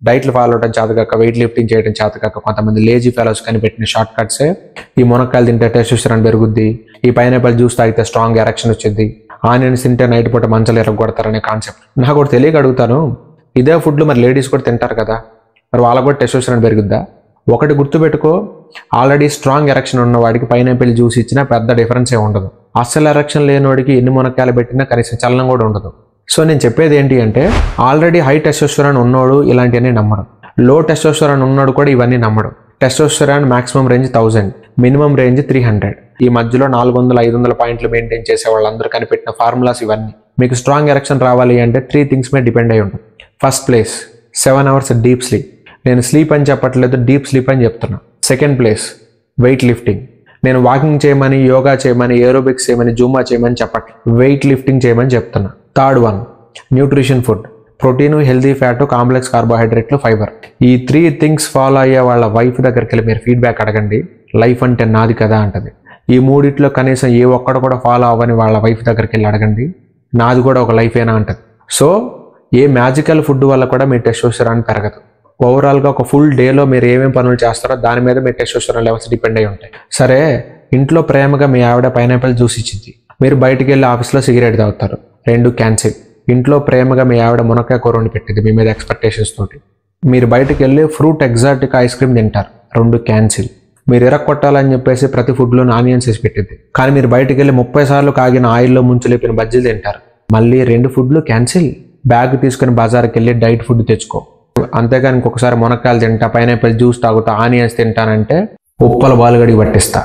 డైట్లు follow అవడం చేతకాక, weight lifting చేయడం చేతకాక కొంతమంది లేజీ ఫెలోస్ కనిపెట్టిన షార్ట్ కట్సే ఈ మునక్కాయలు తింటే టెస్టోస్టెరాన్ పెరుగుద్ది, ఈ పైనాపిల్ జ్యూస్ తాగితే స్ట్రాంగ్ ఎరెక్షన్ వచ్చింది, ఆనియన్స్ తింటే నైట్ పూట మంచాలు ఎరగొడతారనే కాన్సెప్ట్. నాకు కూడా తెలియక అడుగుతాను, ఇదే ఫుడ్లు మరి లేడీస్ కూడా తింటారు కదా, మరి వాళ్ళకు కూడా టెస్టోస్టెరాన్ పెరుగుద్దా? ఒకటి గుర్తుపెట్టుకో, ఆల్రెడీ స్ట్రాంగ్ ఎరెక్షన్ ఉన్న వాడికి పైనాపిల్ జ్యూస్ ఇచ్చినా పెద్ద డిఫరెన్స్ ఏ ఉండదు. అస్సలు ఎరెక్షన్ లేని వాడికి ఎన్ని మునక్కాయలు పెట్టినా కనీసం చలనం కూడా ఉండదు. సో నేను చెప్పేది ఏంటి అంటే, ఆల్రెడీ హై టెస్టోస్టెరాన్ ఉన్నోడు ఇలాంటివన్నీ నమ్మడు, లో టెస్టోస్టెరాన్ ఉన్నాడు కూడా ఇవన్నీ నమ్మడు. Testosterone maximum range 1000, minimum range 300. ఈ మధ్యలో 400-500 పాయింట్లు మెయింటైన్ చేసే వాళ్ళందరూ కనిపెట్టిన ఫార్ములాస్ ఇవన్నీ. మీకు స్ట్రాంగ్ ఎరెక్షన్ రావాలి అంటే 3 థింగ్స్ మీద డిపెండ్ అయి ఉంటుంది. First place 7 hours deep sleep. నేను స్లీప్ అని చెప్పట్లేదు, డీప్ స్లీప్ అని చెప్తున్నా. Second place weight lifting. నేను వాకింగ్ చేయమని, యోగా చేయమని, ఏరోబిక్స్ చేయమని, జూమా చేయమని చెప్పట్లేదు, వెయిట్ లిఫ్టింగ్ చేయమని చెప్తున్నా. Third one nutrition food. Protein, healthy fat, complex కార్బోహైడ్రేట్లు, ఫైబర్. ఈ 3 థింగ్స్ ఫాలో అయ్యే వాళ్ళ వైఫ్ దగ్గరికి వెళ్ళి మీరు ఫీడ్బ్యాక్ అడగండి, లైఫ్ అంటే నాది కదా అంటది. ఈ మూడిట్లో కనీసం ఏ ఒక్కడు కూడా ఫాలో అవ్వని వాళ్ళ వైఫ్ దగ్గరికి వెళ్ళి అడగండి, నాది కూడా ఒక లైఫేనా అంటది. సో ఏ మ్యాజికల్ ఫుడ్ వల్ల కూడా మీ టెస్టోస్టెరాన్ పెరగదు. ఓవరాల్గా ఒక ఫుల్ డేలో మీరు ఏమేమి పనులు చేస్తారో దాని మీద మీ టెస్టోస్టెరాన్ లెవెల్స్ డిపెండ్ అయి ఉంటాయి. సరే, ఇంట్లో ప్రేమగా మీ ఆవిడ పైనాపిల్ జ్యూస్ ఇచ్చింది, మీరు బయటికి వెళ్ళి ఆఫీస్లో సిగరెట్ తాగుతారు, 2 క్యాన్సిల్. ఇంట్లో ప్రేమగా మీ ఆవిడ మునక్కాయ కూర వండి పెట్టింది మీ మీద ఎక్స్పెక్టేషన్స్ తోటి, మీరు బయటికి వెళ్ళి ఫ్రూట్ ఎగ్జాటిక్ ఐస్ క్రీమ్ తింటారు, 2 క్యాన్సిల్. మీరు ఎరక్కొట్టాలని చెప్పేసి ప్రతి ఫుడ్లో ఆనియన్స్ వేసి పెట్టింది, కానీ మీరు బయటికి వెళ్ళి 30 సార్లు కాగిన ఆయిల్లో ముంచి లేపిన బజ్జీలు తింటారు, మళ్ళీ 2 ఫుడ్లు క్యాన్సిల్. బ్యాగ్ తీసుకుని బజార్కి వెళ్ళి డైట్ ఫుడ్ తెచ్చుకో. అంతేగాని ఇంకొకసారి మునక్కాయలు తింటా, పైనాపిల్ జ్యూస్ తాగుతా, ఆనియన్స్ తింటానంటే ఉప్పల బాలుగడికి పట్టిస్తా.